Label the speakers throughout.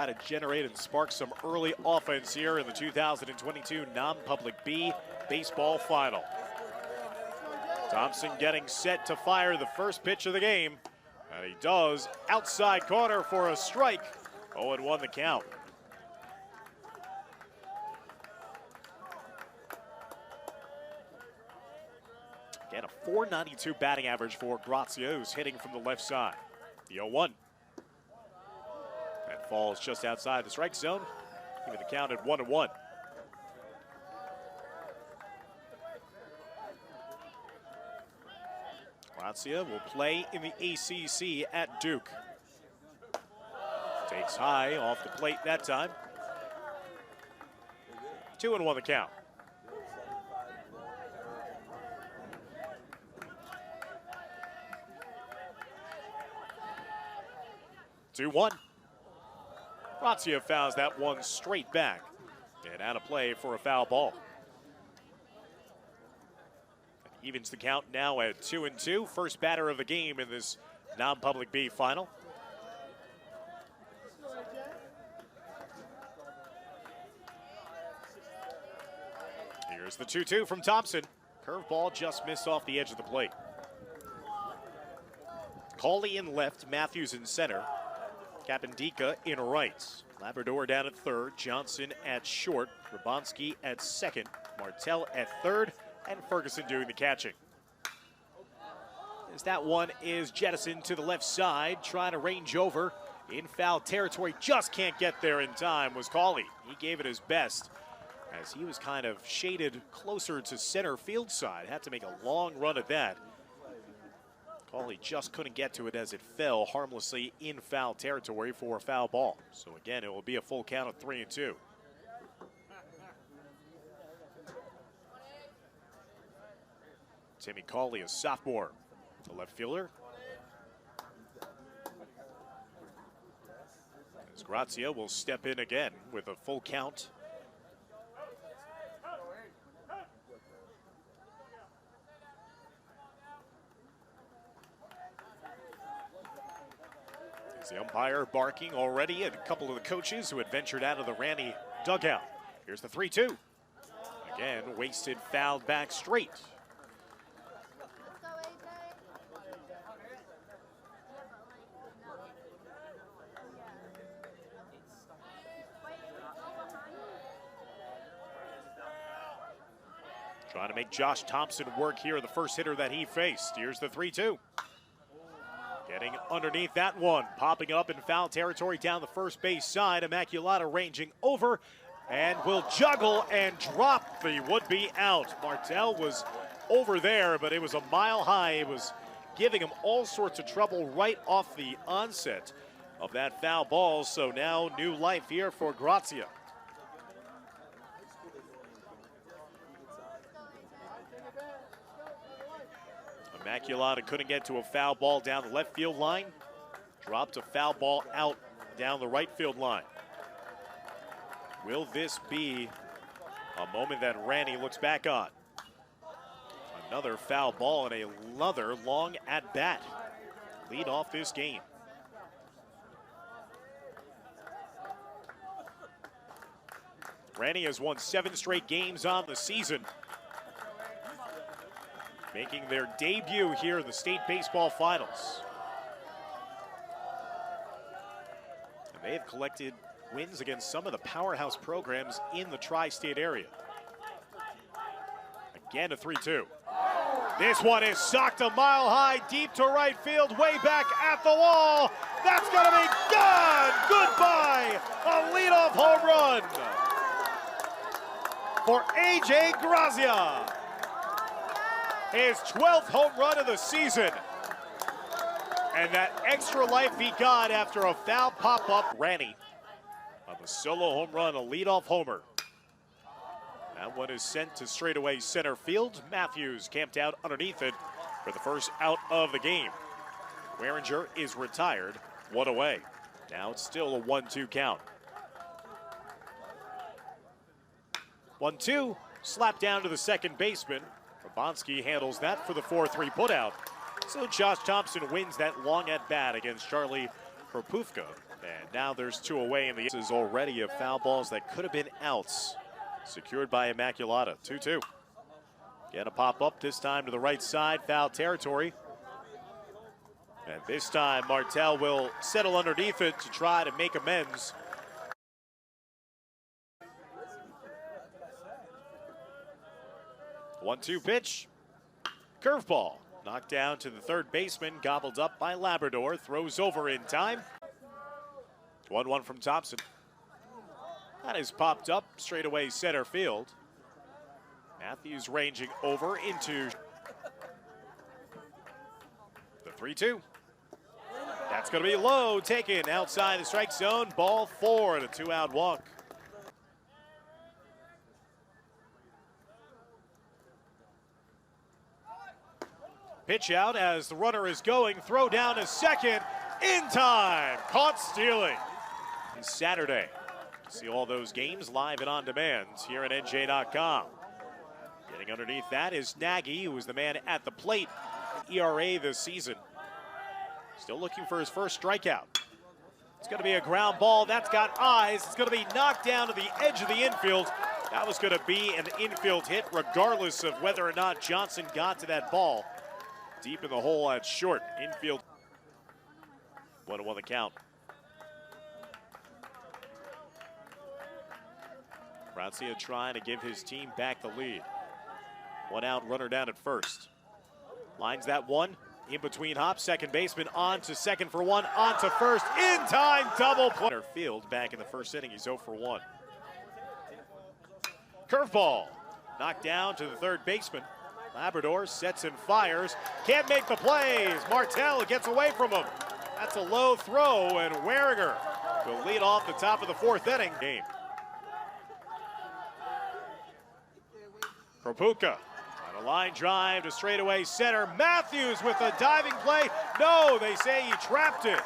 Speaker 1: to generate and spark some early offense here in the 2022 non-public B baseball final. Thompson getting set to fire the first pitch of the game, and he does. Outside corner for a strike. 0-1 the count. Again, a .492 batting average for Grazia, who's hitting from the left side. The 0-1. That falls just outside the strike zone, giving the count at 1-1. Grazia will play in the ACC at Duke. Takes high off the plate that time. 2-1 the count. Two one. Grazia fouls that one straight back and out of play for a foul ball. Evens the count now at 2-2. First batter of the game in this non-public B final. Here's the 2-2 from Thompson. Curveball just missed off the edge of the plate. Cauley in left, Matthews in center. Kapendika in right. Labrador down at third, Johnson at short, Rabanski at second, Martell at third, and Ferguson doing the catching. As that one is jettisoned to the left side, trying to range over in foul territory, just can't get there in time, was Cauley. He gave it his best as he was kind of shaded closer to center field side. Had to make a long run at that. Cauley just couldn't get to it as it fell harmlessly in foul territory for a foul ball. So again, it will be a full count of 3-2. Timmy Cauley, a sophomore, the left fielder. As Grazia will step in again with a full count. The umpire barking already at a couple of the coaches who had ventured out of the Ranney dugout. Here's the 3-2. Again, wasted, fouled back straight. Trying to make Josh Thompson work here, the first hitter that he faced. Here's the 3-2. Getting underneath that one, popping up in foul territory down the first base side. Immaculata ranging over and will juggle and drop the would-be out. Martell was over there, but it was a mile high. It was giving him all sorts of trouble right off the onset of that foul ball. So now new life here for Grazia. Immaculata couldn't get to a foul ball down the left field line. Dropped a foul ball out down the right field line. Will this be a moment that Ranney looks back on? Another foul ball and another long at-bat. Lead off this game. Ranney has won 7 straight games on the season, making their debut here in the state baseball finals. And they have collected wins against some of the powerhouse programs in the tri-state area. Again, a 3-2. This one is socked a mile high, deep to right field, way back at the wall. That's gonna be gone! Goodbye! A leadoff home run for A.J. Grazia. His 12th home run of the season. And that extra life he got after a foul pop-up. Ranney on the solo home run, a leadoff homer. That one is sent to straightaway center field. Matthews camped out underneath it for the first out of the game. Waringer is retired, 1 away. Now it's still a 1-2 count. 1-2, slapped down to the second baseman. Rabanski handles that for the 4-3 putout. So Josh Thompson wins that long at bat against Charlie Kropufka. And now there's 2 away in the. This is already of foul balls that could have been outs. Secured by Immaculata. 2-2. Get a pop up, this time to the right side, foul territory. And this time Martel will settle underneath it to try to make amends. One-two pitch. Curveball. Knocked down to the third baseman, gobbled up by Labrador, throws over in time. 1-1 from Thompson. That is popped up straight away center field. Matthews ranging over into the 3-2. That's going to be low, taken outside the strike zone. Ball 4 and a 2-out walk. Pitch out as the runner is going. Throw down to second. In time. Caught stealing. And Saturday. See all those games live and on demand here at NJ.com. Getting underneath that is Nagy, who was the man at the plate. ERA this season. Still looking for his first strikeout. It's going to be a ground ball. That's got eyes. It's going to be knocked down to the edge of the infield. That was going to be an infield hit regardless of whether or not Johnson got to that ball. Deep in the hole at short. Infield. 1-1 the count. Grazia trying to give his team back the lead. 1 out, runner down at first. Lines that one. In between hops, second baseman on to second for 1, on to first, in time, double play. Field back in the first inning, he's 0 for 1. Curveball, knocked down to the third baseman. Labrador sets and fires, can't make the plays. Martel gets away from him. That's a low throw, and Waringer will lead off the top of the 4th inning. Game. Kropufka. A line drive to straightaway center. Matthews with a diving play. No, they say he trapped it.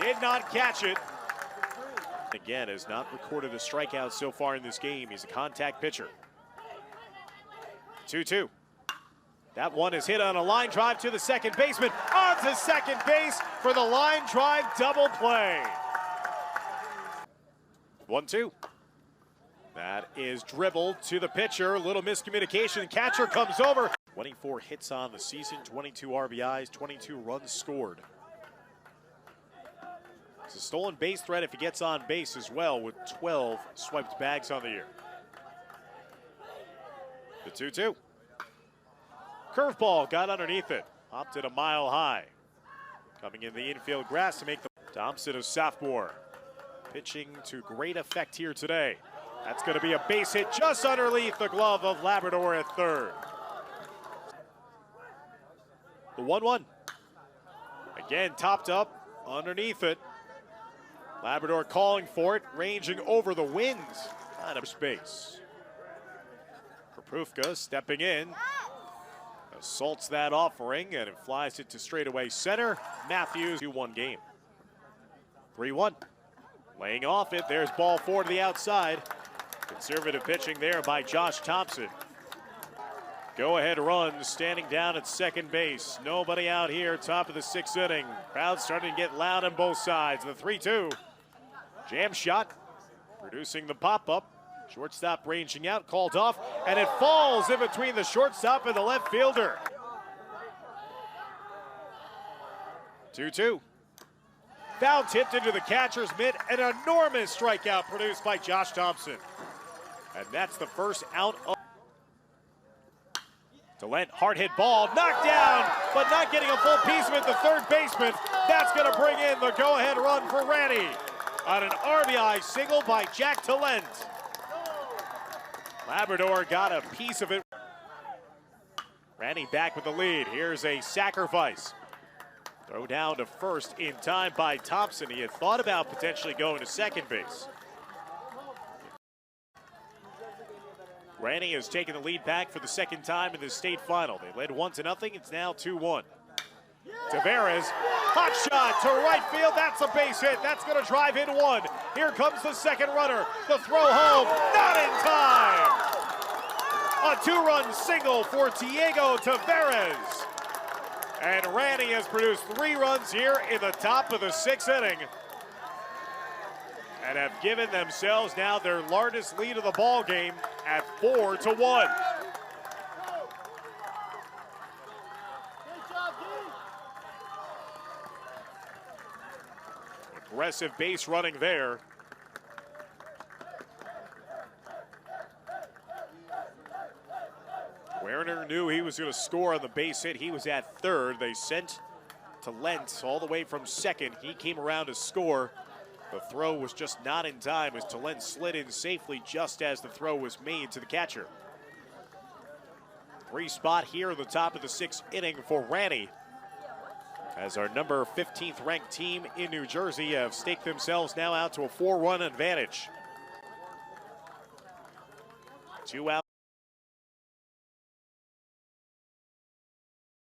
Speaker 1: Did not catch it. Again, has not recorded a strikeout so far in this game. He's a contact pitcher. 2-2. That one is hit on a line drive to the second baseman. On to second base for the line drive double play. 1-2. That is dribbled to the pitcher. Little miscommunication. Catcher comes over. 24 hits on the season, 22 RBIs, 22 runs scored. It's a stolen base threat if he gets on base as well, with 12 swiped bags on the year. The 2-2. Curveball got underneath it. Popped it a mile high. Coming in the infield grass to make the. Thompson, a sophomore. Pitching to great effect here today. That's going to be a base hit just underneath the glove of Labrador at third. The 1-1. Again, topped up underneath it. Labrador calling for it, ranging over the winds out of space. Kropufka stepping in. Assaults that offering, and it flies it to straightaway center. Matthews, 2-1 game. 3-1. Laying off it. There's ball 4 to the outside. Conservative pitching there by Josh Thompson. Go-ahead run standing down at second base. Nobody out here, top of the 6th inning. Crowd starting to get loud on both sides. The 3-2. Jam shot, producing the pop-up. Shortstop ranging out, called off, and it falls in between the shortstop and the left fielder. 2-2. Foul tipped into the catcher's mitt. An enormous strikeout produced by Josh Thompson. And that's the first out of Talent, hard hit ball, knocked down, but not getting a full piece of it. The third baseman, that's going to bring in the go-ahead run for Ranney on an RBI single by Jack Talent. Labrador got a piece of it. Ranney back with the lead. Here's a sacrifice. Throw down to first in time by Thompson. He had thought about potentially going to second base. Ranney has taken the lead back for the second time in the state final. They led 1-0. It's now 2-1. Tavares, hot shot to right field. That's a base hit. That's going to drive in 1. Here comes the second runner. The throw home, not in time. A 2-run single for Diego Tavares. And Ranney has produced 3 runs here in the top of the 6th inning and have given themselves now their largest lead of the ball game at 4-1. Aggressive base running there. Werner knew he was going to score on the base hit. He was at third. They sent to Lentz all the way from second. He came around to score. The throw was just not in time as Talent slid in safely just as the throw was made to the catcher. 3 spot here in the top of the 6th inning for Ranney, as our number 15th ranked team in New Jersey have staked themselves now out to a 4-run advantage. 2 outs.